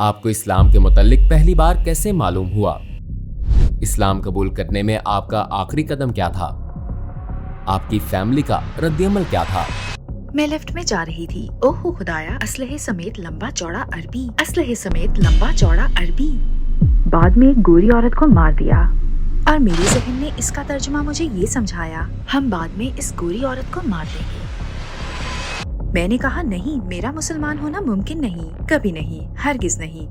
आपको इस्लाम के मुतालिक पहली बार कैसे मालूम हुआ? इस्लाम कबूल करने में आपका आखिरी कदम क्या था? आपकी फैमिली का रद्दअमल क्या था? मैं लिफ्ट में जा रही थी। ओहो खुदाया, असलहे समेत लंबा चौड़ा अरबी, असलहे समेत लंबा चौड़ा अरबी। बाद में एक गोरी औरत को मार दिया और मेरे जहन ने इसका तर्जुमा मुझे ये समझाया, हम बाद में इस गोरी औरत को मार देंगे। मैंने कहा नहीं, मेरा मुसलमान होना मुमकिन नहीं, कभी नहीं, हरगिज नहीं।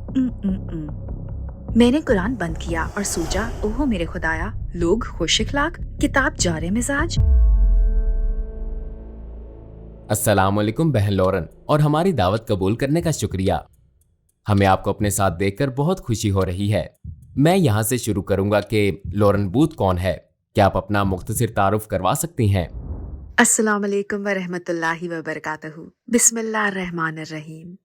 मैंने कुरान बंद किया और सोचा, ओहो मेरे खुदाया, लोग खुश इखलाक, किताब जारे मिजाज। अस्सलामुअलैकुम बहन लॉरेन, और हमारी दावत कबूल करने का शुक्रिया। हमें आपको अपने साथ देखकर बहुत खुशी हो रही है। मैं यहाँ से शुरू करूंगा कि लॉरेन बूथ कौन है। क्या आप अपना मुख्तसर तारुफ करवा सकती हैं? अस्सलाम वालेकुम व रहमतुल्लाहि व बरकातहू। बिस्मिल्लाहिर्रहमानिर्रहीम।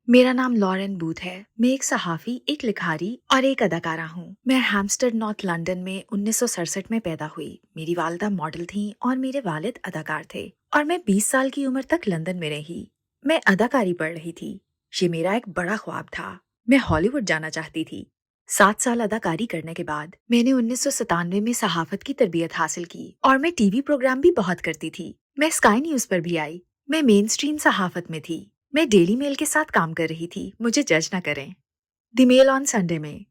मेरा नाम लॉरेन बूथ है। मैं एक सहाफ़ी, एक लिखारी और एक अदाकारा हूँ। मैं हैम्पस्टेड नॉर्थ लंदन में 1967 में पैदा हुई। मेरी वालिदा मॉडल थीं और मेरे वालिद अदाकार थे और मैं 20 साल की उम्र तक लंदन में रही। मैं अदाकारी पढ़ रही थी। ये मेरा एक बड़ा ख्वाब था। मैं हॉलीवुड जाना चाहती थी। 7 साल अदाकारी करने के बाद मैंने 1997 में सहाफत की तरबियत हासिल की और मैं टीवी प्रोग्राम भी बहुत करती थी। मैं स्काई न्यूज पर भी आई। मैं मेन स्ट्रीम सहाफत में थी। मैं डेली मेल के साथ काम कर रही थी, मुझे जज न करें। द मेल ऑन संडे में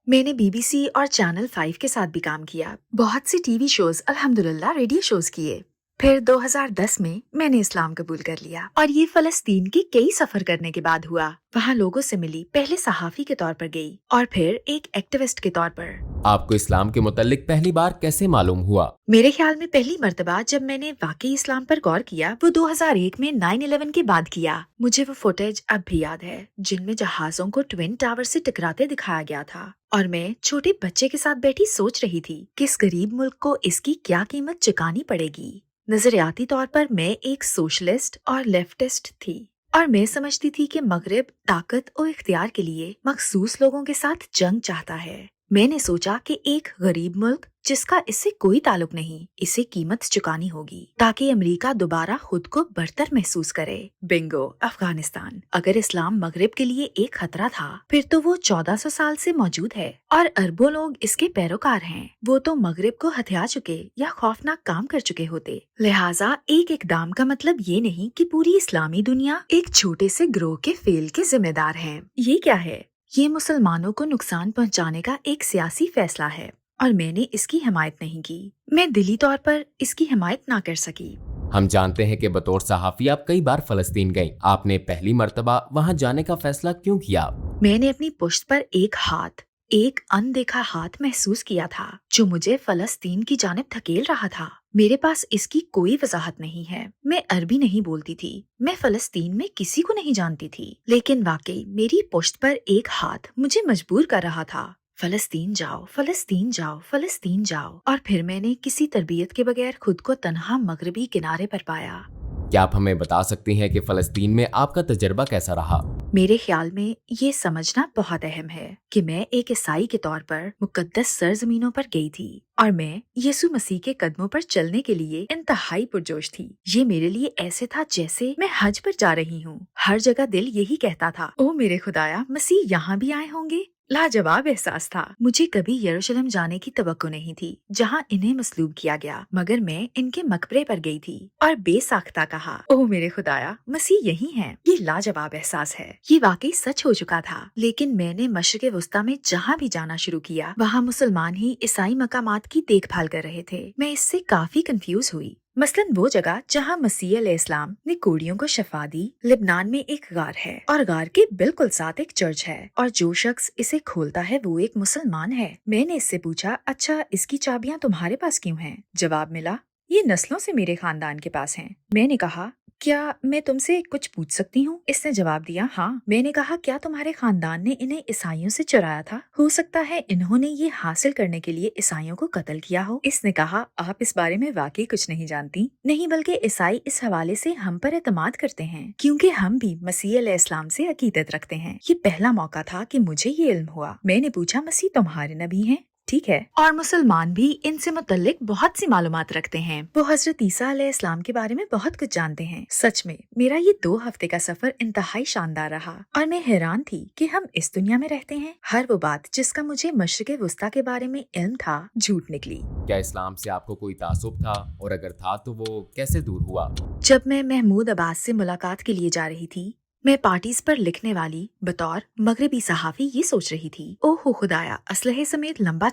मैंने BBC और चैनल 5 के साथ भी काम किया। बहुत सी टीवी शोज, अल्हम्दुलिल्लाह रेडियो शोज किए। फिर 2010 में मैंने इस्लाम कबूल कर लिया और ये फलस्तीन के कई सफर करने के बाद हुआ। वहाँ लोगों से मिली, पहले सहाफी के तौर पर गई और फिर एक एक्टिविस्ट के तौर पर। आपको इस्लाम के मुतालिक पहली बार कैसे मालूम हुआ? मेरे ख्याल में पहली मर्तबा जब मैंने वाकई इस्लाम पर गौर किया वो 2001 में 9/11 के बाद किया। मुझे वो फुटेज अब भी याद है जिनमें जहाजों को ट्विन टावर से टकराते दिखाया गया था और मैं छोटे बच्चे के साथ बैठी सोच रही थी कि इस गरीब मुल्क को इसकी क्या कीमत चुकानी पड़ेगी। नजरियाती तौर पर मैं एक सोशलिस्ट और लेफ्टिस्ट थी और मैं समझती थी कि मगरिब ताकत और इख्तियार के लिए मखसूस लोगों के साथ जंग चाहता है। मैंने सोचा कि एक गरीब मुल्क जिसका इससे कोई ताल्लुक नहीं, इसे कीमत चुकानी होगी ताकि अमेरिका दोबारा खुद को बरतर महसूस करे। बिंगो, अफगानिस्तान। अगर इस्लाम मगरिब के लिए एक खतरा था, फिर तो वो 1400 साल से मौजूद है और अरबों लोग इसके पैरोकार हैं। वो तो मगरिब को हथिया चुके या खौफनाक काम कर चुके होते। लिहाजा एक इकदाम का मतलब ये नहीं कि पूरी इस्लामी दुनिया एक छोटे से ग्रोह के फेल के जिम्मेदार है। ये क्या है? ये मुसलमानों को नुकसान पहुंचाने का एक सियासी फैसला है और मैंने इसकी हिमायत नहीं की। मैं दिली तौर पर इसकी हिमायत ना कर सकी। हम जानते हैं कि बतौर सहाफी आप कई बार फलस्तीन गई। आपने पहली मर्तबा वहां जाने का फैसला क्यों किया? मैंने अपनी पुश्त पर एक हाथ, एक अनदेखा हाथ महसूस किया था जो मुझे फलस्तीन की जानिब धकेल रहा था। मेरे पास इसकी कोई वजाहत नहीं है। मैं अरबी नहीं बोलती थी। मैं फलस्तीन में किसी को नहीं जानती थी, लेकिन वाकई मेरी पुश्त पर एक हाथ मुझे मजबूर कर रहा था। फलस्तीन जाओ, फलस्तीन जाओ, फलस्तीन जाओ। और फिर मैंने किसी तरबियत के बगैर खुद को तन्हा मगरबी किनारे पर पाया। क्या आप हमें बता सकती हैं कि फलस्तीन में आपका तजर्बा कैसा रहा? मेरे ख्याल में ये समझना बहुत अहम है कि मैं एक ईसाई के तौर पर मुकद्दस सरजमीनों पर गई थी और मैं यीशु मसीह के कदमों पर चलने के लिए इंतहाई पुरजोश थी। ये मेरे लिए ऐसे था जैसे मैं हज पर जा रही हूँ। हर जगह दिल यही कहता था, ओ मेरे खुदाया, मसीह यहाँ भी आए होंगे। लाजवाब एहसास था। मुझे कभी यरूशलेम जाने की तवक्को नहीं थी जहाँ इन्हें मसलूब किया गया, मगर मैं इनके मकबरे पर गई थी और बेसाख्ता कहा, ओह मेरे खुदाया, मसीह यही हैं। ये लाजवाब एहसास है। ये वाकई सच हो चुका था। लेकिन मैंने मशरिक़ वस्ता में जहाँ भी जाना शुरू किया वहाँ मुसलमान ही ईसाई मकामात की देखभाल कर रहे थे। मैं इससे काफी कंफ्यूज हुई। मसलन वो जगह जहाँ मसीह अलैहिस्सलाम ने कोड़ियों को शफा दी, लिबनान में एक गार है और गार के बिल्कुल साथ एक चर्च है और जो शख्स इसे खोलता है वो एक मुसलमान है। मैंने इससे पूछा, अच्छा इसकी चाबियां तुम्हारे पास क्यों हैं? जवाब मिला, ये नस्लों से मेरे खानदान के पास हैं। मैंने कहा, क्या मैं तुमसे कुछ पूछ सकती हूँ? इसने जवाब दिया, हाँ। मैंने कहा, क्या तुम्हारे खानदान ने इन्हें ईसाइयों से चुराया था? हो सकता है इन्होंने ये हासिल करने के लिए ईसाइयों को कत्ल किया हो। इसने कहा, आप इस बारे में वाकई कुछ नहीं जानती। नहीं, बल्कि ईसाई इस हवाले से हम पर एतमाद करते हैं क्योंकि हम भी मसीह अलैहिस्सलाम से अकीदत रखते हैं। ये पहला मौका था कि मुझे ये इल्म हुआ। मैंने पूछा, मसीह तुम्हारे नबी हैं? ٹھیک ہے، اور مسلمان بھی ان سے متعلق بہت سی معلومات رکھتے ہیں۔ وہ حضرت عیسیٰ علیہ السلام کے بارے میں بہت کچھ جانتے ہیں۔ سچ میں میرا یہ 2 ہفتے کا سفر انتہائی شاندار رہا، اور میں حیران تھی کہ ہم اس دنیا میں رہتے ہیں۔ ہر وہ بات جس کا مجھے مشرق وسطیٰ کے بارے میں علم تھا جھوٹ نکلی۔ کیا اسلام سے آپ کو کوئی تعصب تھا، اور اگر تھا تو وہ کیسے دور ہوا؟ جب میں محمود عباس سے ملاقات کے لیے جا رہی تھی، میں پارٹیز پر لکھنے والی بطور مغربی صحافی یہ سوچ رہی تھی، اوہ ہو خدایا، اسلحے سمیت لمبا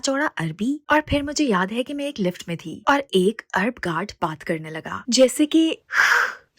چوڑا عربی، اور پھر مجھے یاد ہے کہ میں ایک لفٹ میں تھی اور ایک عرب گارڈ بات کرنے لگا جیسے کہ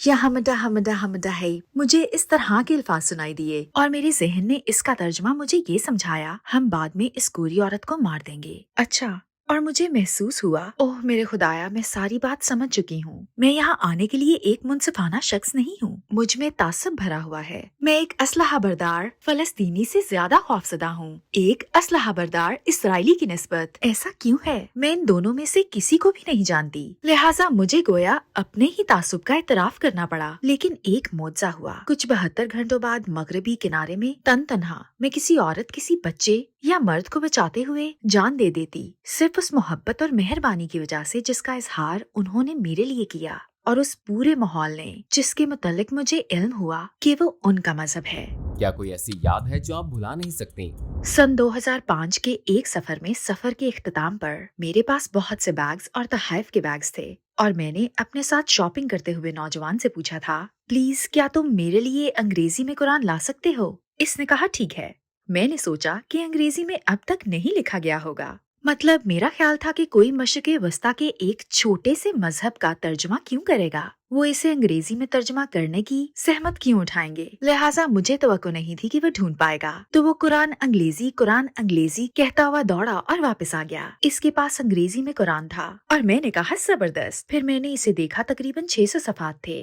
یا حمدہ ہے۔ مجھے اس طرح کے الفاظ سنائی دیے، اور میرے ذہن نے اس کا ترجمہ مجھے یہ سمجھایا، ہم بعد میں اس گوری عورت کو مار دیں گے۔ اچھا، اور مجھے محسوس ہوا، اوہ میرے خدایا، میں ساری بات سمجھ چکی ہوں۔ میں یہاں آنے کے لیے ایک منصفانہ شخص نہیں ہوں، مجھ میں تعصب بھرا ہوا ہے۔ میں ایک اسلحہ بردار فلسطینی سے زیادہ خوفزدہ ہوں، ایک اسلحہ بردار اسرائیلی کی نسبت۔ ایسا کیوں ہے؟ میں ان دونوں میں سے کسی کو بھی نہیں جانتی، لہٰذا مجھے گویا اپنے ہی تعصب کا اعتراف کرنا پڑا۔ لیکن ایک معجزہ ہوا، کچھ 72 گھنٹوں بعد مغربی کنارے میں تنہا میں کسی عورت، کسی بچے یا مرد کو بچاتے ہوئے جان دے دیتی، صرف اس محبت اور مہربانی کی وجہ سے جس کا اظہار انہوں نے میرے لیے کیا، اور اس پورے ماحول نے جس کے متعلق مجھے علم ہوا کہ وہ ان کا مذہب ہے۔ کیا کوئی ایسی یاد ہے جو آپ بھلا نہیں سکتی؟ سن 2005 کے ایک سفر میں سفر کے اختتام پر میرے پاس بہت سے بیگز اور تحائف کے بیگز تھے، اور میں نے اپنے ساتھ شاپنگ کرتے ہوئے نوجوان سے پوچھا تھا، پلیز کیا تم میرے لیے انگریزی میں قرآن لا سکتے ہو؟ اس نے کہا ٹھیک ہے۔ میں نے سوچا کہ انگریزی میں اب تک نہیں لکھا گیا ہوگا، مطلب میرا خیال تھا کہ کوئی مشرق وسطیٰ کے ایک چھوٹے سے مذہب کا ترجمہ کیوں کرے گا، وہ اسے انگریزی میں ترجمہ کرنے کی زحمت کیوں اٹھائیں گے، لہٰذا مجھے توقع نہیں تھی کہ وہ ڈھونڈ پائے گا۔ تو وہ قرآن انگلیزی کہتا ہوا دوڑا اور واپس آ گیا۔ اس کے پاس انگریزی میں قرآن تھا، اور میں نے کہا زبردست۔ پھر میں نے اسے دیکھا، تقریباً 600 صفحات تھے۔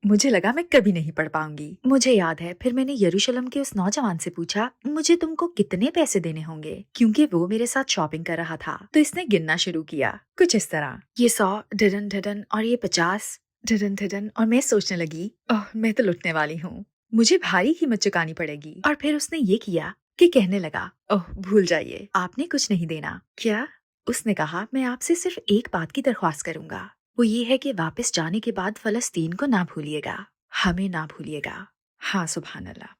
مجھے لگا میں کبھی نہیں پڑھ پاؤں گی۔ مجھے یاد ہے پھر میں نے یروشلم کے اس نوجوان سے پوچھا، مجھے تم کو کتنے پیسے دینے ہوں گے، کیونکہ وہ میرے ساتھ شاپنگ کر رہا تھا۔ تو اس نے گننا شروع کیا، کچھ اس طرح، یہ 100 ڈڈن اور یہ 50 ڈڈن، اور میں سوچنے لگی، اوہ میں تو لٹنے والی ہوں، مجھے بھاری قیمت چکانی پڑے گی۔ اور پھر اس نے یہ کیا کہ کہنے لگا، اوہ بھول جائیے، آپ نے کچھ نہیں دینا۔ کیا؟ اس نے کہا، میں آپ سے صرف ایک بات کی درخواست کروں گا، وہ یہ ہے کہ واپس جانے کے بعد فلسطین کو نہ بھولیے گا، ہمیں نہ بھولیے گا۔ ہاں سبحان اللہ۔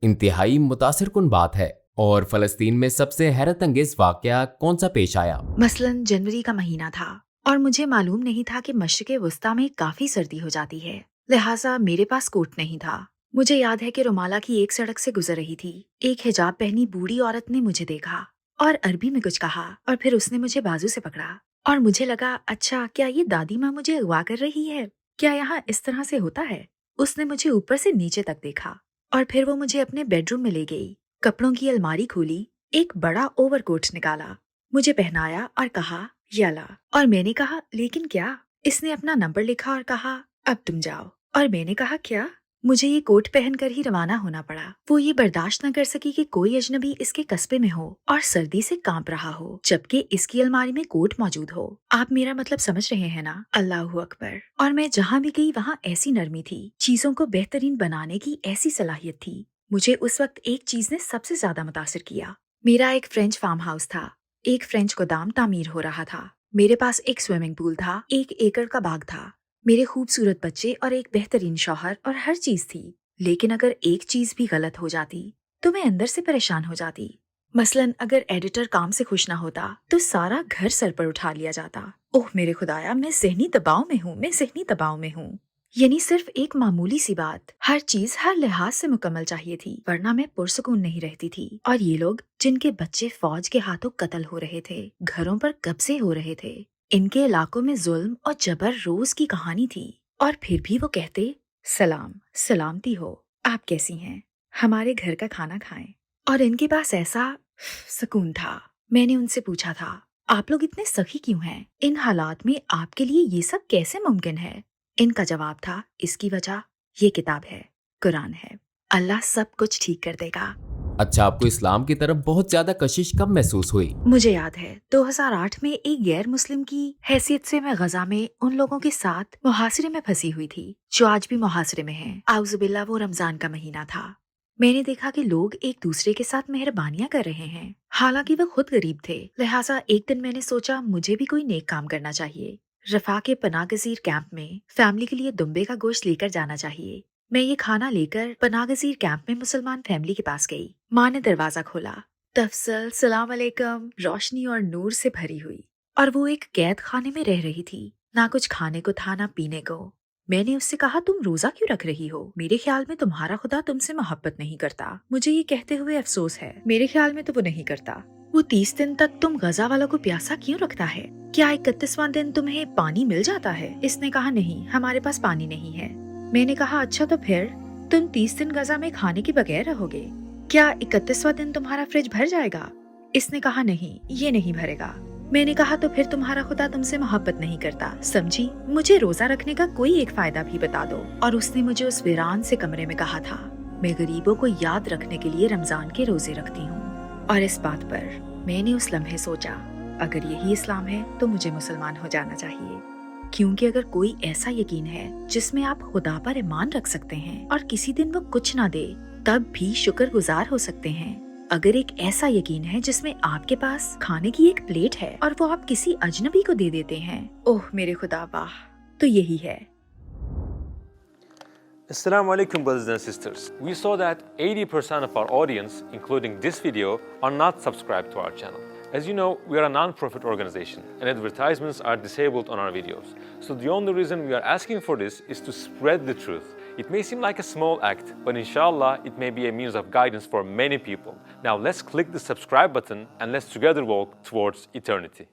انتہائی متاثر کن بات ہے۔ اور فلسطین میں سب سے حیرت انگیز واقعہ کون سا پیش آیا؟ مثلاً جنوری کا مہینہ تھا، اور مجھے معلوم نہیں تھا کہ مشرق وسطیٰ میں کافی سردی ہو جاتی ہے، لہٰذا میرے پاس کوٹ نہیں تھا۔ مجھے یاد ہے کہ رومالہ کی ایک سڑک سے گزر رہی تھی، ایک حجاب پہنی بوڑھی عورت نے مجھے دیکھا اور عربی میں کچھ کہا، اور پھر اس نے مجھے بازو سے پکڑا، اور مجھے لگا، اچھا کیا یہ دادی ماں مجھے اغوا کر رہی ہے؟ کیا یہاں اس طرح سے ہوتا ہے؟ اس نے مجھے اوپر سے نیچے تک دیکھا، اور پھر وہ مجھے اپنے بیڈ روم میں لے گئی، کپڑوں کی الماری کھولی، ایک بڑا اوور کوٹ نکالا، مجھے پہنایا اور کہا یالا، اور میں نے کہا لیکن کیا؟ اس نے اپنا نمبر لکھا اور کہا اب تم جاؤ، اور میں نے کہا کیا؟ مجھے یہ کوٹ پہن کر ہی روانہ ہونا پڑا۔ وہ یہ برداشت نہ کر سکی کہ کوئی اجنبی اس کے قصبے میں ہو اور سردی سے کانپ رہا ہو، جبکہ اس کی الماری میں کوٹ موجود ہو۔ آپ میرا مطلب سمجھ رہے ہیں نا؟ اللہ اکبر۔ اور میں جہاں بھی گئی وہاں ایسی نرمی تھی، چیزوں کو بہترین بنانے کی ایسی صلاحیت تھی۔ مجھے اس وقت ایک چیز نے سب سے زیادہ متاثر کیا۔ میرا ایک فرینچ فارم ہاؤس تھا، ایک فرینچ گودام تعمیر ہو رہا تھا، میرے پاس ایک سوئمنگ پول تھا، 1 ایکڑ کا باغ تھا، میرے خوبصورت بچے اور ایک بہترین شوہر، اور ہر چیز تھی۔ لیکن اگر ایک چیز بھی غلط ہو جاتی تو میں اندر سے پریشان ہو جاتی۔ مثلاً اگر ایڈیٹر کام سے خوش نہ ہوتا تو سارا گھر سر پر اٹھا لیا جاتا۔ اوہ میرے خدایا، میں ذہنی دباؤ میں ہوں۔ یعنی صرف ایک معمولی سی بات، ہر چیز ہر لحاظ سے مکمل چاہیے تھی، ورنہ میں پرسکون نہیں رہتی تھی۔ اور یہ لوگ جن کے بچے فوج کے ہاتھوں قتل ہو رہے تھے، گھروں پر قبضے ہو رہے تھے، ان کے علاقوں میں ظلم اور جبر روز کی کہانی تھی، اور پھر بھی وہ کہتے سلامتی ہو، آپ کیسی ہیں، ہمارے گھر کا کھانا کھائیں۔ اور ان کے پاس ایسا سکون تھا۔ میں نے ان سے پوچھا تھا، آپ لوگ اتنے سخی کیوں ہیں؟ ان حالات میں آپ کے لیے یہ سب کیسے ممکن ہے؟ ان کا جواب تھا، اس کی وجہ یہ کتاب ہے، قرآن ہے، اللہ سب کچھ ٹھیک کر دے گا۔ اچھا، آپ کو اسلام کی طرف بہت زیادہ کشش کب محسوس ہوئی؟ مجھے یاد ہے 2008 میں ایک غیر مسلم کی حیثیت سے میں غزہ میں ان لوگوں کے ساتھ محاصرے میں پھنسی ہوئی تھی جو آج بھی محاصرے میں ہیں۔ اعوذ باللہ، وہ رمضان کا مہینہ تھا۔ میں نے دیکھا کہ لوگ ایک دوسرے کے ساتھ مہربانیاں کر رہے ہیں، حالانکہ وہ خود غریب تھے۔ لہٰذا ایک دن میں نے سوچا مجھے بھی کوئی نیک کام کرنا چاہیے۔ رفاح کے پناہ گزیر کیمپ میں فیملی کے لیے دمبے کا گوشت لے کر جانا چاہیے۔ میں یہ کھانا لے کر پناہ گزیر کیمپ میں مسلمان فیملی کے پاس گئی۔ ماں نے دروازہ کھولا۔ تفصیل سلام علیکم، روشنی اور نور سے بھری ہوئی، اور وہ ایک قید خانے میں رہ رہی تھی، نہ کچھ کھانے کو تھا نہ پینے کو۔ میں نے اس سے کہا تم روزہ کیوں رکھ رہی ہو؟ میرے خیال میں تمہارا خدا تم سے محبت نہیں کرتا۔ مجھے یہ کہتے ہوئے افسوس ہے، میرے خیال میں تو وہ نہیں کرتا۔ وہ 30 دن تک تم غزہ والوں کو پیاسا کیوں رکھتا ہے؟ کیا 31واں دن تمہیں پانی مل جاتا ہے؟ اس نے کہا نہیں، ہمارے پاس پانی نہیں ہے۔ میں نے کہا اچھا تو پھر تم 30 دن غزہ میں کھانے کے بغیر رہو گے؟ کیا 31واں دن تمہارا فریج بھر جائے گا؟ اس نے کہا نہیں، یہ نہیں بھرے گا۔ میں نے کہا تو پھر تمہارا خدا تم سے محبت نہیں کرتا، سمجھی؟ مجھے روزہ رکھنے کا کوئی ایک فائدہ بھی بتا دو۔ اور اس نے مجھے اس ویران سے کمرے میں کہا تھا، میں غریبوں کو یاد رکھنے کے لیے رمضان کے روزے رکھتی ہوں۔ اور اس بات پر میں نے اس لمحے سوچا، اگر یہی اسلام ہے تو مجھے مسلمان ہو جانا چاہیے، کیونکہ اگر کوئی ایسا یقین ہے جس میں آپ خدا پر ایمان رکھ سکتے ہیں اور کسی دن وہ کچھ نہ دے تب بھی شکر گزار ہو سکتے ہیں، اگر ایک ایسا یقین ہے جس میں آپ کے پاس کھانے کی ایک پلیٹ ہے اور وہ آپ کسی اجنبی کو دے دیتے ہیں، اوہ میرے خدا واہ، تو یہی ہے۔ Assalamu alaikum, brothers and sisters. We saw that 80% of our audience, including this video, are not subscribed to our channel. As you know, we are a non-profit organization and advertisements are disabled on our videos. So the only reason we are asking for this is to spread the truth. It may seem like a small act, but inshallah, it may be a means of guidance for many people. Now let's click the subscribe button and let's together walk towards eternity.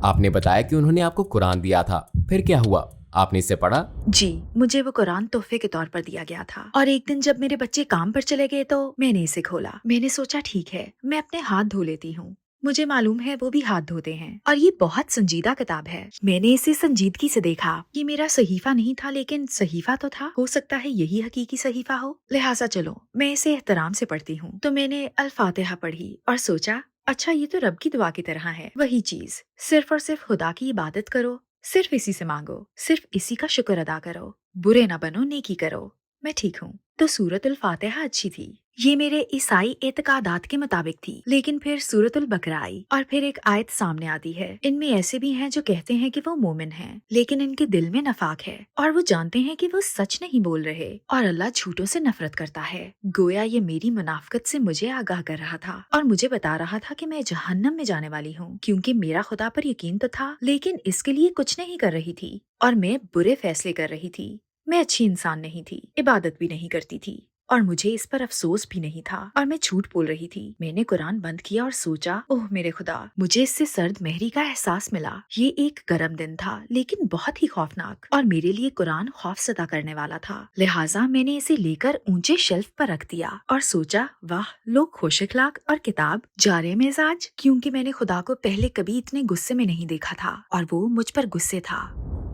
आपने बताया कि उन्होंने आपको कुरान दिया था, फिर क्या हुआ? आपने इसे पढ़ा؟ جی، مجھے وہ قرآن تحفے کے طور پر دیا گیا تھا، اور ایک دن جب میرے بچے کام پر چلے گئے تو میں نے اسے کھولا۔ میں نے سوچا ٹھیک ہے، میں اپنے ہاتھ دھو لیتی ہوں، مجھے معلوم ہے وہ بھی ہاتھ دھوتے ہیں، اور یہ بہت سنجیدہ کتاب ہے۔ میں نے اسے سنجیدگی سے دیکھا۔ یہ میرا صحیفہ نہیں تھا، لیکن صحیفہ تو تھا، ہو سکتا ہے یہی حقیقی صحیفہ ہو، لہٰذا چلو میں اسے احترام سے پڑھتی ہوں۔ تو میں نے الفاتحہ پڑھی اور سوچا اچھا یہ تو رب کی دعا کی طرح ہے، وہی چیز، صرف اور صرف خدا کی عبادت کرو، صرف اسی سے مانگو، صرف اسی کا شکر ادا کرو، برے نہ بنو، نیکی کرو، میں ٹھیک ہوں۔ تو سورۃ الفاتحہ اچھی تھی، یہ میرے عیسائی اعتقادات کے مطابق تھی، لیکن پھر سورۃ البقرہ آئی اور پھر ایک آیت سامنے آتی ہے، ان میں ایسے بھی ہیں جو کہتے ہیں کہ وہ مومن ہیں لیکن ان کے دل میں نفاق ہے، اور وہ جانتے ہیں کہ وہ سچ نہیں بول رہے، اور اللہ جھوٹوں سے نفرت کرتا ہے۔ گویا یہ میری منافقت سے مجھے آگاہ کر رہا تھا اور مجھے بتا رہا تھا کہ میں جہنم میں جانے والی ہوں، کیونکہ میرا خدا پر یقین تو تھا لیکن اس کے لیے کچھ نہیں کر رہی تھی، اور میں برے فیصلے کر رہی تھی۔ میں اچھی انسان نہیں تھی، عبادت بھی نہیں کرتی تھی، اور مجھے اس پر افسوس بھی نہیں تھا، اور میں جھوٹ بول رہی تھی۔ میں نے قرآن بند کیا اور سوچا، اوہ میرے خدا، مجھے اس سے سرد مہری کا احساس ملا۔ یہ ایک گرم دن تھا لیکن بہت ہی خوفناک، اور میرے لیے قرآن خوف زدہ کرنے والا تھا، لہٰذا میں نے اسے لے کر اونچے شیلف پر رکھ دیا اور سوچا واہ، لوگ خوش اخلاق اور کتاب جارے مزاج، کیونکہ میں نے خدا کو پہلے کبھی اتنے غصے میں نہیں دیکھا تھا اور وہ مجھ پر غصے تھا۔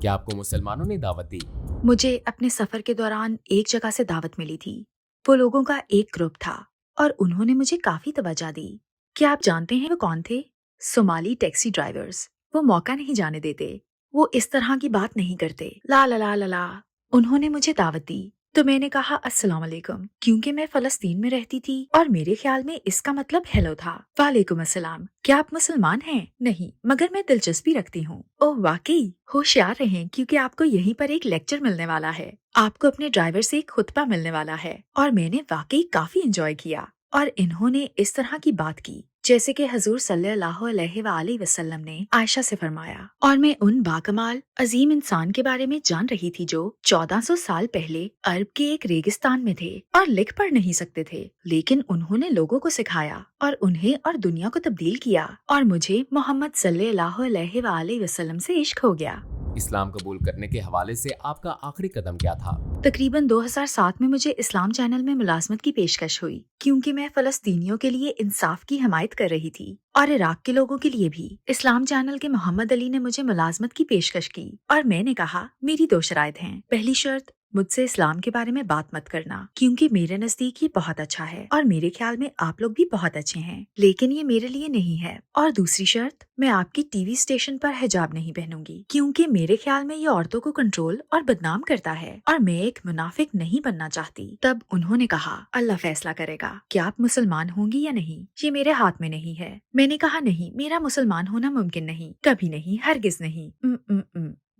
کیا آپ کو مسلمانوں نے دعوت دی؟ مجھے اپنے سفر کے دوران ایک جگہ سے دعوت ملی تھی، وہ لوگوں کا ایک گروپ تھا اور انہوں نے مجھے کافی توجہ دی۔ کیا آپ جانتے ہیں وہ کون تھے؟ صومالی ٹیکسی ڈرائیورز۔ وہ موقع نہیں جانے دیتے، وہ اس طرح کی بات نہیں کرتے، لا لا لا لا لا۔ انہوں نے مجھے دعوت دی تو میں نے کہا السلام علیکم، کیونکہ میں فلسطین میں رہتی تھی اور میرے خیال میں اس کا مطلب ہیلو تھا۔ وعلیکم السلام، کیا آپ مسلمان ہیں؟ نہیں، مگر میں دلچسپی رکھتی ہوں۔ اوہ واقعی، ہوشیار رہیں کیونکہ آپ کو یہیں پر ایک لیکچر ملنے والا ہے، آپ کو اپنے ڈرائیور سے ایک خطبہ ملنے والا ہے۔ اور میں نے واقعی کافی انجوائے کیا، اور انہوں نے اس طرح کی بات کی جیسے کہ حضور صلی اللہ علیہ وآلہ وسلم نے عائشہ سے فرمایا، اور میں ان باکمال عظیم انسان کے بارے میں جان رہی تھی جو 1400 سال پہلے عرب کے ایک ریگستان میں تھے اور لکھ پڑھ نہیں سکتے تھے، لیکن انہوں نے لوگوں کو سکھایا اور انہیں اور دنیا کو تبدیل کیا، اور مجھے محمد صلی اللہ علیہ وآلہ وسلم سے عشق ہو گیا۔ اسلام قبول کرنے کے حوالے سے آپ کا آخری قدم کیا تھا؟ تقریباً 2007 میں مجھے اسلام چینل میں ملازمت کی پیشکش ہوئی، کیونکہ میں فلسطینیوں کے لیے انصاف کی حمایت کر رہی تھی اور عراق کے لوگوں کے لیے بھی۔ اسلام چینل کے محمد علی نے مجھے ملازمت کی پیشکش کی اور میں نے کہا میری 2 شرائط ہیں۔ پہلی شرط، मुझसे इस्लाम के बारे में बात मत करना, क्योंकि मेरे नजदीक ये बहुत अच्छा है और मेरे ख्याल में आप लोग भी बहुत अच्छे हैं, लेकिन ये मेरे लिए नहीं है। और दूसरी शर्त, मैं आपकी टीवी स्टेशन पर हिजाब नहीं पहनूंगी, क्योंकि मेरे ख्याल में ये औरतों को कंट्रोल और बदनाम करता है और मैं एक मुनाफिक नहीं बनना चाहती। तब उन्होंने कहा, अल्लाह फैसला करेगा कि आप मुसलमान होंगी या नहीं, ये मेरे हाथ में नहीं है। मैंने कहा, नहीं, मेरा मुसलमान होना मुमकिन नहीं, कभी नहीं, हरगिज नहीं।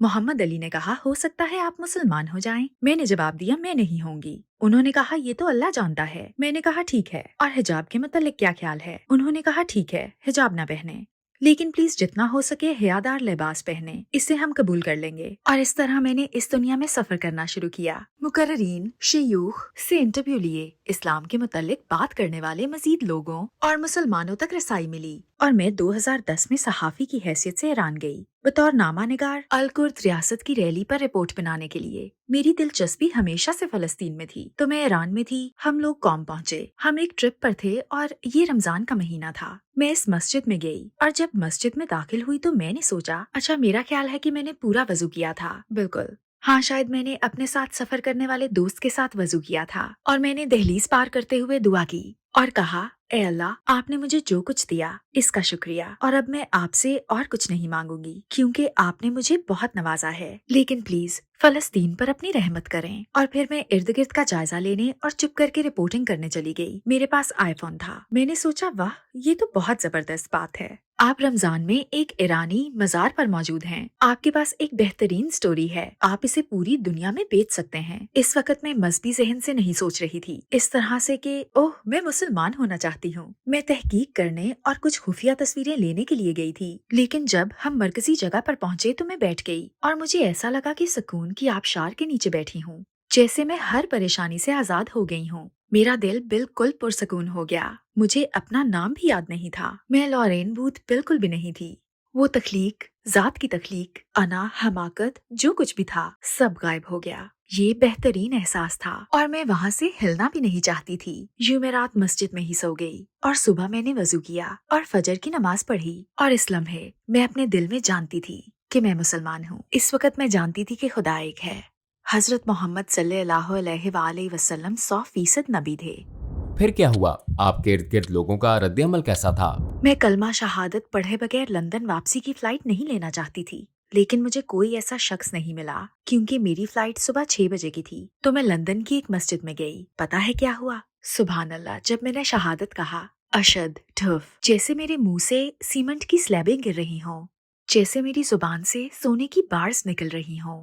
मोहम्मद अली ने कहा, हो सकता है आप मुसलमान हो जाएं। मैंने जवाब दिया, मैं नहीं होंगी। उन्होंने कहा, ये तो अल्लाह जानता है। मैंने कहा, ठीक है, और हिजाब के मतलब क्या ख्याल है? उन्होंने कहा, ठीक है, हिजाब ना पहने, लेकिन प्लीज जितना हो सके हयादार लिबास पहने, इससे हम कबूल कर लेंगे। और इस तरह मैंने इस दुनिया में सफर करना शुरू किया। मुकर्रीन, शयूख से इंटरव्यू लिए, इस्लाम के मुतालिक बात करने वाले मजीद लोगों और मुसलमानों तक रसाई मिली, और मैं 2010 में सहाफी की हैसियत से ईरान गई बतौर नामा निगार अल कुर्द रियासत की रैली पर रिपोर्ट बनाने के लिए। मेरी दिलचस्पी हमेशा से फलस्तीन में थी, तो मैं ईरान में थी। हम लोग कौम पहुँचे, हम एक ट्रिप पर थे और ये रमजान का महीना था। मैं इस मस्जिद में गई और जब मस्जिद में दाखिल हुई तो मैंने सोचा, अच्छा, मेरा ख्याल है कि मैंने पूरा वजू किया था। बिल्कुल, हाँ, शायद मैंने अपने साथ सफर करने वाले दोस्त के साथ वजू किया था, और मैंने दहलीज पार करते हुए दुआ की और कहा, ए अल्लाह, आपने मुझे जो कुछ दिया इसका शुक्रिया, और अब मैं आपसे और कुछ नहीं मांगूंगी, क्योंकि आपने मुझे बहुत नवाजा है, लेकिन प्लीज फलस्तीन पर अपनी रहमत करें। और फिर मैं इर्द गिर्द का जायजा लेने और चुप करके रिपोर्टिंग करने चली गई। मेरे पास आईफोन था। मैंने सोचा, वाह, ये तो बहुत जबरदस्त बात है। आप रमजान में एक ईरानी मजार पर मौजूद हैं। आपके पास एक बेहतरीन स्टोरी है, आप इसे पूरी दुनिया में बेच सकते हैं। इस वक्त मैं मजहबी जहन से नहीं सोच रही थी, इस तरह से कि ओह, मैं मुसलमान होना चाहती हूँ। मैं तहकीक करने और कुछ खुफिया तस्वीरें लेने के लिए गई थी, लेकिन जब हम मरकजी जगह पर पहुँचे तो मैं बैठ गई और मुझे ऐसा लगा कि सुकून की आबशार के नीचे बैठी हूँ, जैसे मैं हर परेशानी से आजाद हो गई हूँ। मेरा दिल बिल्कुल पुरसकून हो गया। मुझे अपना नाम भी याद नहीं था। मैं लॉरेन बूथ बिल्कुल भी नहीं थी। वो तख्लीक, जात की तख्लीक, अना, हमाकत, जो कुछ भी था, सब गायब हो गया। ये बेहतरीन एहसास था और मैं वहाँ से हिलना भी नहीं चाहती थी। यूं मैं रात मस्जिद में ही सो गई और सुबह मैंने वजू किया और फजर की नमाज पढ़ी, और इस लम्हे मैं अपने दिल में जानती थी कि मैं मुसलमान हूँ। इस वक्त मैं जानती थी कि खुदा एक है। हजरत मोहम्मद सल्लल्लाहु अलैहि वसल्लम 100% नबी थे। फिर क्या हुआ? आपके इर्द गिर्द लोगों का रद्द-ए-अमल कैसा था? मैं कलमा शहादत पढ़े बगैर लंदन वापसी की फ्लाइट नहीं लेना चाहती थी, लेकिन मुझे कोई ऐसा शख्स नहीं मिला, क्योंकि मेरी फ्लाइट सुबह 6 बजे की थी। तो मैं लंदन की एक मस्जिद में गई। पता है क्या हुआ? सुभान अल्लाह, जब मैंने शहादत कहा, अशद ठुफ, जैसे मेरे मुंह से सीमेंट की स्लैबें गिर रही हों, जैसे मेरी जुबान से सोने की बार्स निकल रही हों।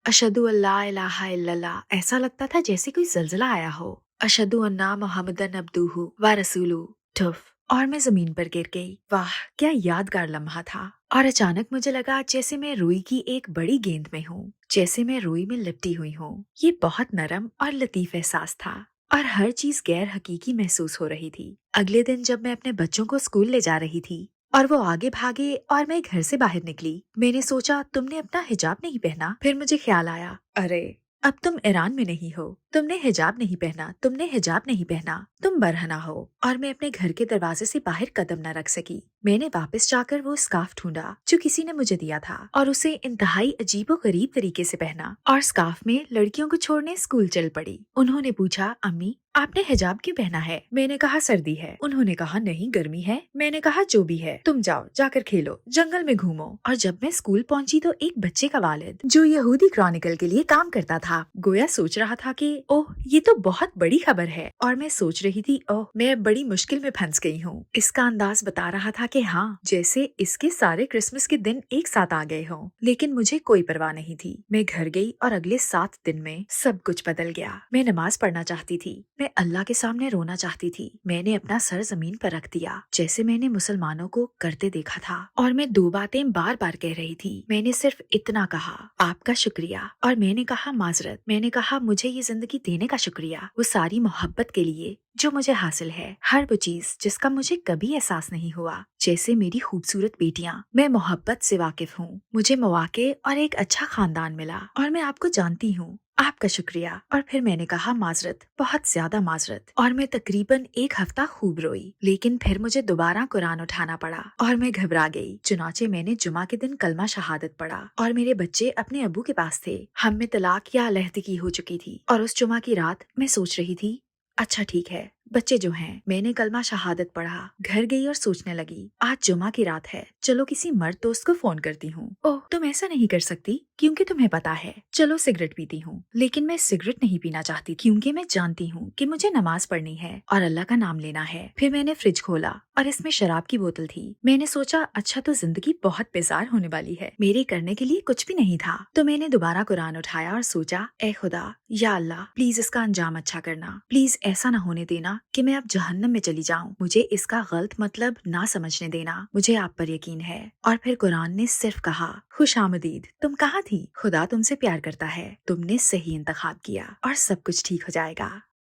अशहदु अल्ला इलाहा इल्लल्लाह, ऐसा लगता था जैसे कोई जल्जला आया हो। अशहदु अन्ना मुहम्मदन अब्दुहु व रसूलु, ठुफ, और मैं जमीन पर गिर गई। वाह, क्या यादगार लम्हा था। और अचानक मुझे लगा जैसे मैं रुई की एक बड़ी गेंद में हूँ, जैसे मैं रुई में लिपटी हुई हूँ। ये बहुत नरम और लतीफ एहसास था और हर चीज गैर हकीकी महसूस हो रही थी। अगले दिन जब मैं अपने बच्चों को स्कूल ले जा रही थी और वो आगे भागे और मैं घर से बाहर निकली, मैंने सोचा, तुमने अपना हिजाब नहीं पहना। फिर मुझे ख्याल आया, अरे, अब तुम ईरान में नहीं हो, तुमने हिजाब नहीं पहना, तुमने हिजाब नहीं पहना, तुम बरहना हो। और मैं अपने घर के दरवाजे से बाहर कदम न रख सकी। मैंने वापस जाकर वो स्कार्फ ढूंढा जो किसी ने मुझे दिया था और उसे इंतहाई अजीबो गरीब तरीके से पहना और स्कार्फ में लड़कियों को छोड़ने स्कूल चल पड़ी। उन्होंने पूछा, अम्मी, आपने हिजाब क्यों पहना है? मैंने कहा, सर्दी है। उन्होंने कहा, नहीं, गर्मी है। मैंने कहा, जो भी है, तुम जाओ, जाकर खेलो, जंगल में घूमो। और जब मैं स्कूल पहुंची तो एक बच्चे का वालिद, जो यहूदी क्रॉनिकल के लिए काम करता था, गोया सोच रहा था कि ओह, ये तो बहुत बड़ी खबर है। और मैं सोच रही थी, ओह, मैं बड़ी मुश्किल में फंस गई हूँ। इसका अंदाज बता रहा था कि हाँ, जैसे इसके सारे क्रिसमस के दिन एक साथ आ गए हों। लेकिन मुझे कोई परवाह नहीं थी। मैं घर गई और अगले 7 दिन में सब कुछ बदल गया। मैं नमाज पढ़ना चाहती थी, मैं अल्लाह के सामने रोना चाहती थी। मैंने अपना सर जमीन पर रख दिया, जैसे मैंने मुसलमानों को करते देखा था, और मैं 2 बातें बार बार कह रही थी। मैंने सिर्फ इतना कहा, आपका शुक्रिया, और मैंने कहा, माजरत। मैंने कहा, मुझे ये जिंदगी देने का शुक्रिया, वो सारी मोहब्बत के लिए जो मुझे हासिल है, हर वो चीज जिसका मुझे कभी एहसास नहीं हुआ, जैसे मेरी खूबसूरत बेटियां। मैं मोहब्बत से वाकिफ हूँ, मुझे मौके और एक अच्छा खानदान मिला, और मैं आपको जानती हूँ, आपका शुक्रिया। और फिर मैंने कहा माजरत, बहुत ज्यादा माजरत। और मैं तकरीबन 1 हफ्ता खूब रोई, लेकिन फिर मुझे दोबारा कुरान उठाना पड़ा और मैं घबरा गई। चुनाचे मैंने जुमा के दिन कलमा शहादत पढ़ा और मेरे बच्चे अपने अबू के पास थे। हम में तलाक या अलहदगी हो चुकी थी और उस जुमा की रात मैं सोच रही थी, अच्छा ठीक है, बच्चे जो हैं। मैंने कलमा शहादत पढ़ा, घर गई और सोचने लगी, आज जुमा की रात है, चलो किसी मर्द दोस्त को फोन करती हूँ। ओह, तुम ऐसा नहीं कर सकती क्योंकि तुम्हें पता है। चलो सिगरेट पीती हूँ, लेकिन मैं सिगरेट नहीं पीना चाहती क्योंकि मैं जानती हूँ कि मुझे नमाज पढ़नी है और अल्लाह का नाम लेना है। फिर मैंने फ्रिज खोला और इसमें शराब की बोतल थी। मैंने सोचा अच्छा तो जिंदगी बहुत बेजार होने वाली है, मेरे करने के लिए कुछ भी नहीं था। तो मैंने दोबारा कुरान उठाया और सोचा, ए खुदा, या अल्लाह, प्लीज इसका अंजाम अच्छा करना, प्लीज ऐसा ना होने देना कि मैं अब जहन्नम में चली जाऊं। मुझे इसका गलत मतलब ना समझने देना, मुझे आप पर यकीन है। और फिर कुरान ने सिर्फ कहा, खुश आमदीद, तुम कहाँ थी? खुदा तुमसे प्यार करता है, तुमने सही इंतखाब किया और सब कुछ ठीक हो जाएगा।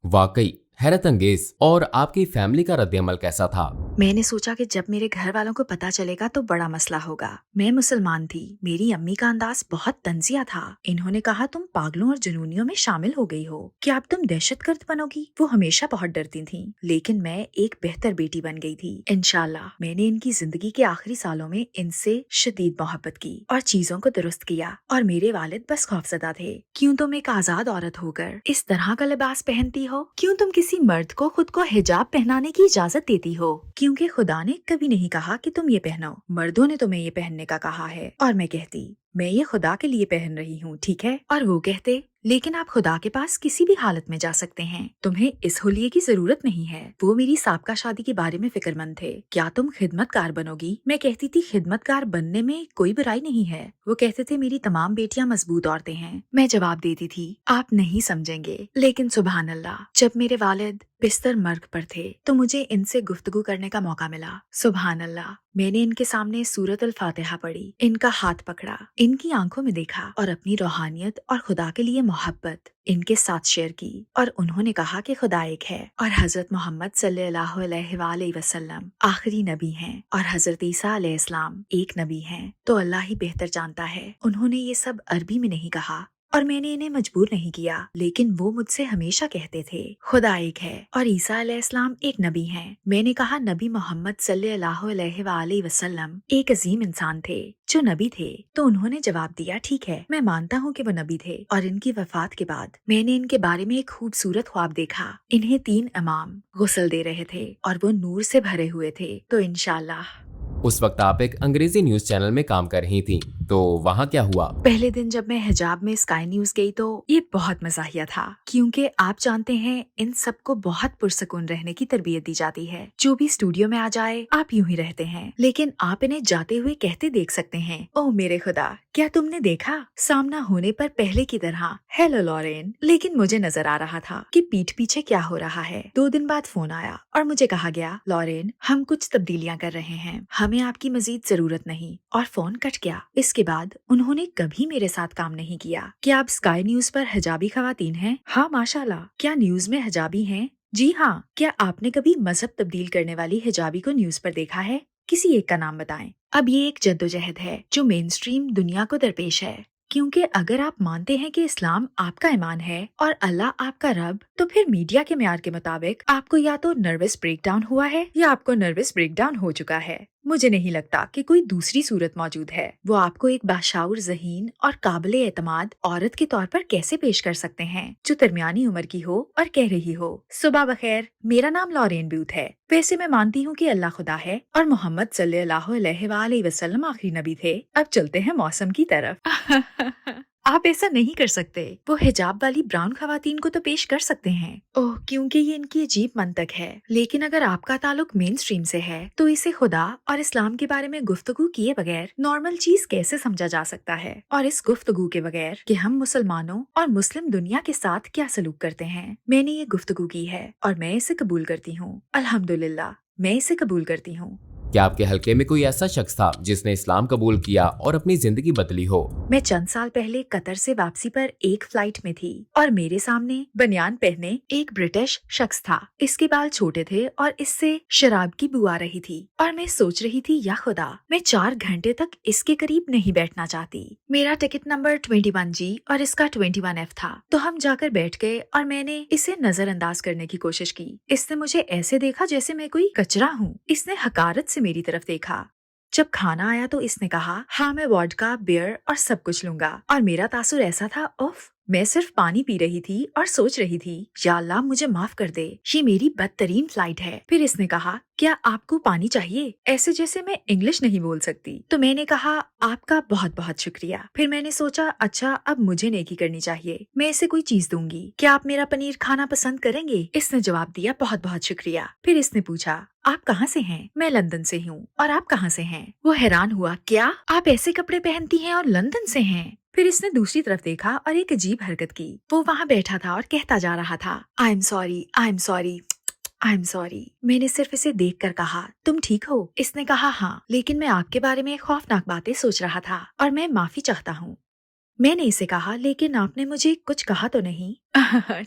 वाकई हैरत अंगेज। और आपकी फैमिली का रद्द-ए-अमल कैसा था? मैंने सोचा कि जब मेरे घर वालों को पता चलेगा तो बड़ा मसला होगा। मैं मुसलमान थी, मेरी अम्मी का अंदाज बहुत तंजिया था। इन्होंने कहा, तुम पागलों और जुनूनियों में शामिल हो गई हो, क्या अब तुम दहशतगर्द बनोगी? वो हमेशा बहुत डरती थीं, लेकिन मैं एक बेहतर बेटी बन गई थी इंशाल्लाह। मैंने इनकी जिंदगी के आखिरी सालों में इनसे शदीद मोहब्बत की और चीजों को दुरुस्त किया। और मेरे वालिद बस खौफजदा थे, क्यों तुम एक आजाद औरत होकर इस तरह का लिबास पहनती हो? क्यों तुम किसी मर्द को खुद को हिजाब पहनाने की इजाजत देती हो? क्योंकि खुदा ने कभी नहीं कहा कि तुम ये पहनो, मर्दों ने तुम्हें ये पहनने का कहा है। और मैं कहती, मैं ये खुदा के लिए पहन रही हूँ, ठीक है? और वो कहते, लेकिन आप खुदा के पास किसी भी हालत में जा सकते हैं, तुम्हें इस हुलिये की जरूरत नहीं है। वो मेरी साबका शादी के बारे में फिक्रमंद थे, क्या तुम खिदमतकार बनोगी? मैं कहती थी, खिदमतकार बनने में कोई बुराई नहीं है। वो कहते थे, मेरी तमाम बेटियां मजबूत औरतें हैं। मैं जवाब देती थी, आप नहीं समझेंगे। लेकिन सुभान अल्लाह, जब मेरे वालिद बिस्तर मर्ग पर थे तो मुझे इनसे गुफ्तगू करने का मौका मिला। सुभान अल्लाह, मैंने इनके सामने सूरत अल फातिहा पढ़ी, इनका हाथ पकड़ा, इनकी आंखों में देखा और अपनी रूहानियत और खुदा के लिए मोहब्बत इनके साथ शेयर की। और उन्होंने कहा कि खुदा एक है और हजरत मोहम्मद सल्लल्लाहु अलैहि वसल्लम आखिरी नबी हैं और हजरत ईसा अलैहिस्सलाम एक नबी हैं, तो अल्लाह ही बेहतर जानता है। उन्होंने ये सब अरबी में नहीं कहा और मैंने इन्हें मजबूर नहीं किया, लेकिन वो मुझसे हमेशा कहते थे, खुदा एक है और ईसा अलैहिस्सलाम एक नबी हैं। मैंने कहा, नबी मोहम्मद सल्लल्लाहु अलैहि वसल्लम एक अजीम इंसान थे जो नबी थे। तो उन्होंने जवाब दिया, ठीक है, मैं मानता हूँ कि वो नबी थे। और इनकी वफात के बाद मैंने इनके बारे में एक खूबसूरत ख्वाब देखा। इन्हें 3 इमाम गुस्ल दे रहे थे और वो नूर से भरे हुए थे। तो इंशाल्लाह। उस वक्त आप एक अंग्रेजी न्यूज चैनल में काम कर रही थी, तो वहाँ क्या हुआ? पहले दिन जब मैं हिजाब में स्काई न्यूज गई तो ये बहुत मजाहिया था, क्योंकि आप जानते हैं इन सबको बहुत पुरसकून रहने की तरबियत दी जाती है। जो भी स्टूडियो में आ जाए आप यूं ही रहते हैं, लेकिन आप इन्हें जाते हुए कहते देख सकते हैं, ओह मेरे खुदा, क्या तुमने देखा? सामना होने पर पहले की तरह, हेलो लॉरेन। लेकिन मुझे नजर आ रहा था कि पीठ पीछे क्या हो रहा है। 2 दिन बाद फोन आया और मुझे कहा गया, लॉरेन, हम कुछ तब्दीलियां कर रहे हैं, हमें आपकी मजीद जरूरत नहीं। और फोन कट गया। इसके बाद उन्होंने कभी मेरे साथ काम नहीं किया। क्या आप स्काई न्यूज पर हिजाबी खवातीन हैं? हाँ माशाल्लाह। क्या न्यूज में हिजाबी हैं? जी हाँ। क्या आपने कभी मजहब तब्दील करने वाली हिजाबी को न्यूज पर देखा है? किसी एक का नाम बताएं। अब ये एक जद्दोजहद है जो मेन स्ट्रीम दुनिया को दरपेश है, क्योंकि अगर आप मानते हैं कि इस्लाम आपका ईमान है और अल्लाह आपका रब, तो फिर मीडिया के म्यार के मुताबिक आपको या तो नर्वस ब्रेकडाउन हुआ है या आपको नर्वस ब्रेकडाउन हो चुका है। मुझे नहीं लगता कि कोई दूसरी सूरत मौजूद है। वो आपको एक बाशाउर ज़हीन और काबिल एतमाद औरत के तौर पर कैसे पेश कर सकते हैं जो दरमियानी उम्र की हो और कह रही हो, सुबह बखैर, मेरा नाम लॉरेन ब्यूथ है। वैसे मैं मानती हूँ कि अल्लाह खुदा है और मोहम्मद सल्लल्लाहु अलैहि वसल्लम आखिरी नबी थे। अब चलते हैं मौसम की तरफ। आप ऐसा नहीं कर सकते। वो हिजाब वाली ब्राउन खवातीन को तो पेश कर सकते हैं। ओह, क्योंकि ये इनकी अजीब मंतक है। लेकिन अगर आपका ताल्लुक मेन स्ट्रीम से है तो इसे खुदा और इस्लाम के बारे में गुफ्तगू किए बगैर नॉर्मल चीज कैसे समझा जा सकता है? और इस गुफ्तगू के बगैर कि हम मुसलमानों और मुस्लिम दुनिया के साथ क्या सलूक करते हैं, मैंने ये गुफ्तगू की है और मैं इसे कबूल करती हूँ। अल्हम्दुलिल्लाह, मैं इसे कबूल करती हूँ। क्या आपके हलके में कोई ऐसा शख्स था जिसने इस्लाम कबूल किया और अपनी जिंदगी बदली हो? मैं चंद साल पहले कतर से वापसी पर एक फ्लाइट में थी और मेरे सामने बनियान पहने एक ब्रिटिश शख्स था। इसके बाल छोटे थे और इससे शराब की बू आ रही थी और मैं सोच रही थी, या खुदा, मैं 4 घंटे तक इसके करीब नहीं बैठना चाहती। मेरा टिकट नंबर 21G और इसका 21F था। तो हम जाकर बैठ गए और मैंने इसे नजरअंदाज करने की कोशिश की। इसने मुझे ऐसे देखा जैसे मैं कोई कचरा हूँ। इसने हकारत से मेरी तरफ देखा। जब खाना आया तो इसने कहा, हाँ मैं वोडका, बियर और सब कुछ लूंगा। और मेरा तासुर ऐसा था, उफ, मैं सिर्फ पानी पी रही थी और सोच रही थी, या अल्लाह मुझे माफ कर दे, ये मेरी बदतरीन फ्लाइट है। फिर इसने कहा, क्या आपको पानी चाहिए? ऐसे जैसे मैं इंग्लिश नहीं बोल सकती। तो मैंने कहा, आपका बहुत बहुत शुक्रिया। फिर मैंने सोचा, अच्छा अब मुझे नेकी करनी चाहिए, मैं इसे कोई चीज दूंगी। क्या आप मेरा पनीर खाना पसंद करेंगे? इसने जवाब दिया, बहुत बहुत शुक्रिया। फिर इसने पूछा, आप कहाँ से हैं? मैं लंदन से हूँ। और आप कहाँ से हैं? वो हैरान हुआ, क्या आप ऐसे कपड़े पहनती हैं और लंदन से हैं? फिर इसने दूसरी तरफ देखा और एक अजीब हरकत की। वो वहाँ बैठा था और कहता जा रहा था, I am sorry, I am sorry, I am sorry. मैंने सिर्फ इसे देखकर कहा, तुम ठीक हो? इसने कहा, हाँ, लेकिन मैं आपके बारे में खौफनाक बातें सोच रहा था और मैं माफी चाहता हूँ। मैंने इसे कहा, लेकिन आपने मुझे कुछ कहा तो नहीं?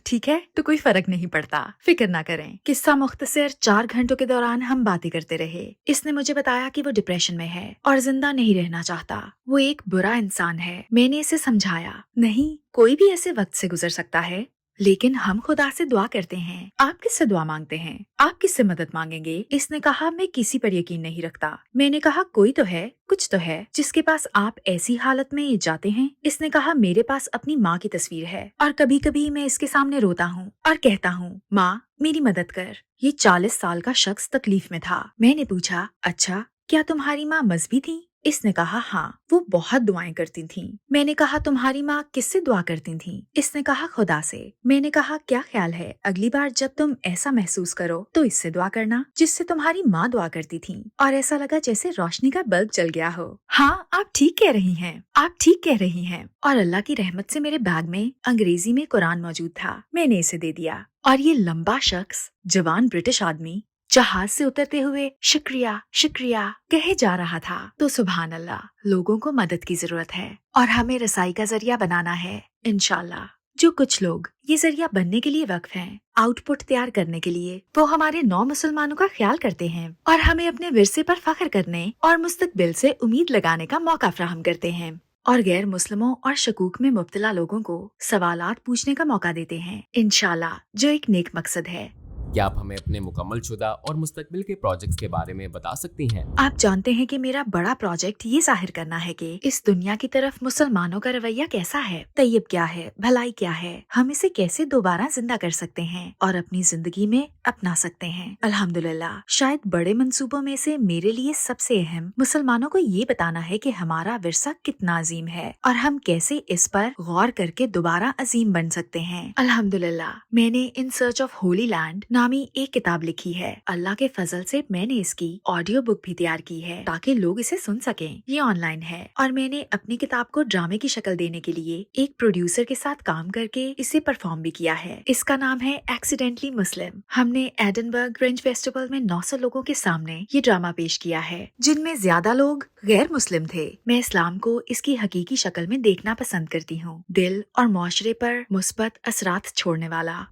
ठीक है, तो कोई फर्क नहीं पड़ता, फिक्र ना करें। किस्सा मुख्तसर, 4 घंटों के दौरान हम बातें करते रहे। इसने मुझे बताया कि वो डिप्रेशन में है और जिंदा नहीं रहना चाहता। वो एक बुरा इंसान है। मैंने इसे समझाया, नहीं, कोई भी ऐसे वक्त से गुजर सकता है, लेकिन हम खुदा से दुआ करते हैं। आप किससे दुआ मांगते हैं? आप किससे मदद मांगेंगे? इसने कहा, मैं किसी पर यकीन नहीं रखता। मैंने कहा, कोई तो है, कुछ तो है जिसके पास आप ऐसी हालत में जाते हैं। इसने कहा, मेरे पास अपनी माँ की तस्वीर है और कभी कभी मैं इसके सामने रोता हूँ और कहता हूँ, माँ मेरी मदद कर। ये 40 साल का शख्स तकलीफ में था। मैंने पूछा, अच्छा क्या तुम्हारी माँ मजहबी थी? इसने कहा, हाँ, वो बहुत दुआएं करती थीं। मैंने कहा, तुम्हारी माँ किससे दुआ करती थीं? इसने कहा, खुदा से। मैंने कहा, क्या ख्याल है, अगली बार जब तुम ऐसा महसूस करो तो इससे दुआ करना जिससे तुम्हारी माँ दुआ करती थी। और ऐसा लगा जैसे रोशनी का बल्ब जल गया हो। हाँ, आप ठीक कह रही हैं, आप ठीक कह रही हैं। और अल्लाह की रहमत से मेरे बैग में अंग्रेजी में कुरान मौजूद था। मैंने इसे दे दिया और ये लंबा शख्स, जवान ब्रिटिश आदमी, जहाज से उतरते हुए शुक्रिया शुक्रिया कहे जा रहा था। तो सुभान अल्लाह, लोगों को मदद की जरूरत है और हमें रसाई का जरिया बनाना है, इंशाल्लाह। जो कुछ लोग ये जरिया बनने के लिए वक्फ हैं, आउटपुट तैयार करने के लिए, वो हमारे 9 मुसलमानों का ख्याल करते हैं और हमें अपने विरसे पर फख्र करने और मुस्तकबिल से उम्मीद लगाने का मौका फराहम करते हैं, और गैर मुस्लिमों और शकूक में मुब्तला लोगों को सवालात पूछने का मौका देते हैं, इंशाल्लाह, जो एक नेक मकसद है। क्या आप हमें अपने मुकम्मल शुदा और मुस्तकबिल के प्रोजेक्ट्स के बारे में बता सकती हैं? आप जानते हैं कि मेरा बड़ा प्रोजेक्ट ये जाहिर करना है कि इस दुनिया की तरफ मुसलमानों का रवैया कैसा है, तैयब क्या है, भलाई क्या है, हम इसे कैसे दोबारा जिंदा कर सकते हैं और अपनी जिंदगी में अपना सकते हैं। अल्हम्दुलिल्लाह, शायद बड़े मंसूबों में से मेरे लिए सबसे अहम मुसलमानों को ये बताना है कि हमारा विरसा कितना अजीम है और हम कैसे इस पर गौर करके दोबारा अजीम बन सकते हैं। अल्हम्दुलिल्लाह, मैंने in search of Holi land नामी एक किताब लिखी है। अल्लाह के फजल से मैंने इसकी ऑडियो बुक भी तैयार की है ताकि लोग इसे सुन सकें। ये ऑनलाइन है और मैंने अपनी किताब को ड्रामे की शक्ल देने के लिए एक प्रोड्यूसर के साथ काम करके इसे परफॉर्म भी किया है। इसका नाम है एक्सीडेंटली मुस्लिम। हमने एडनबर्ग फ्रेंच फेस्टिवल में 900 लोगों के सामने ये ड्रामा पेश किया है, जिनमें ज्यादा लोग गैर मुस्लिम थे। मैं इस्लाम को इसकी हकीकी शक्ल में देखना पसंद करती हूँ, दिल और मुआशरे पर मुस्बत असरात छोड़ने वाला।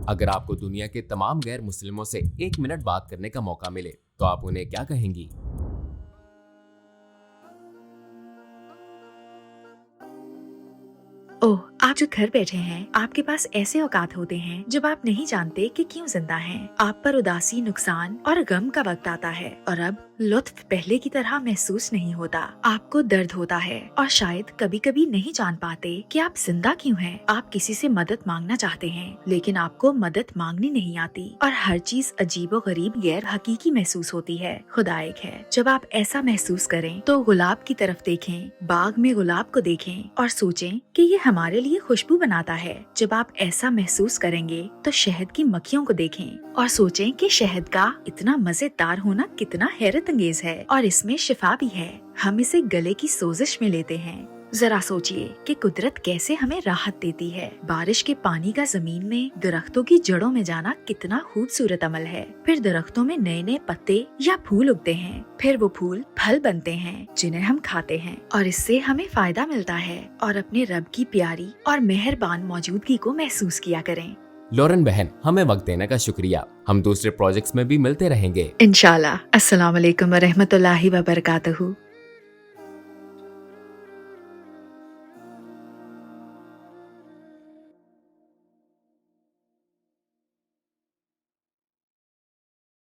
अगर आपको दुनिया के तमाम गैर मुस्लिमों से 1 मिनट बात करने का मौका मिले तो आप उन्हें क्या कहेंगी? ओह, आप जो घर बैठे हैं, आपके पास ऐसे औकात होते हैं जब आप नहीं जानते कि क्यों जिंदा हैं। आप पर उदासी, नुकसान और गम का वक्त आता है और अब लुत्फ पहले की तरह महसूस नहीं होता। आपको दर्द होता है और शायद कभी कभी नहीं जान पाते कि आप जिंदा क्यों हैं। आप किसी से मदद मांगना चाहते हैं लेकिन आपको मदद मांगनी नहीं आती और हर चीज अजीबो गरीब गैर हकीकी महसूस होती है। खुदा एक है। जब आप ऐसा महसूस करें तो गुलाब की तरफ देखें, बाग में गुलाब को देखें और सोचें कि ये हमारे लिए खुशबू बनाता है। जब आप ऐसा महसूस करेंगे तो शहद की मक्खियों को देखें और सोचें कि शहद का इतना मजेदार होना कितना हैरत अंगेज है और इसमें शिफा भी है। हम इसे गले की सोजिश में लेते हैं जरा सोचिए कि कुदरत कैसे हमें राहत देती है। बारिश के पानी का जमीन में दरख्तों की जड़ों में जाना कितना खूबसूरत अमल है। फिर दरख्तों में नए नए पत्ते या फूल उगते हैं, फिर वो फूल फल बनते हैं जिन्हें हम खाते हैं और इससे हमें फायदा मिलता है। और अपने रब की प्यारी और मेहरबान मौजूदगी को महसूस किया करें। लॉरेन बहन, हमें वक्त देने का शुक्रिया। हम दूसरे प्रोजेक्ट्स में भी मिलते रहेंगे। इंशाल्लाह। अस्सलाम वालेकुम व रहमतुल्लाहि व बरकातहू।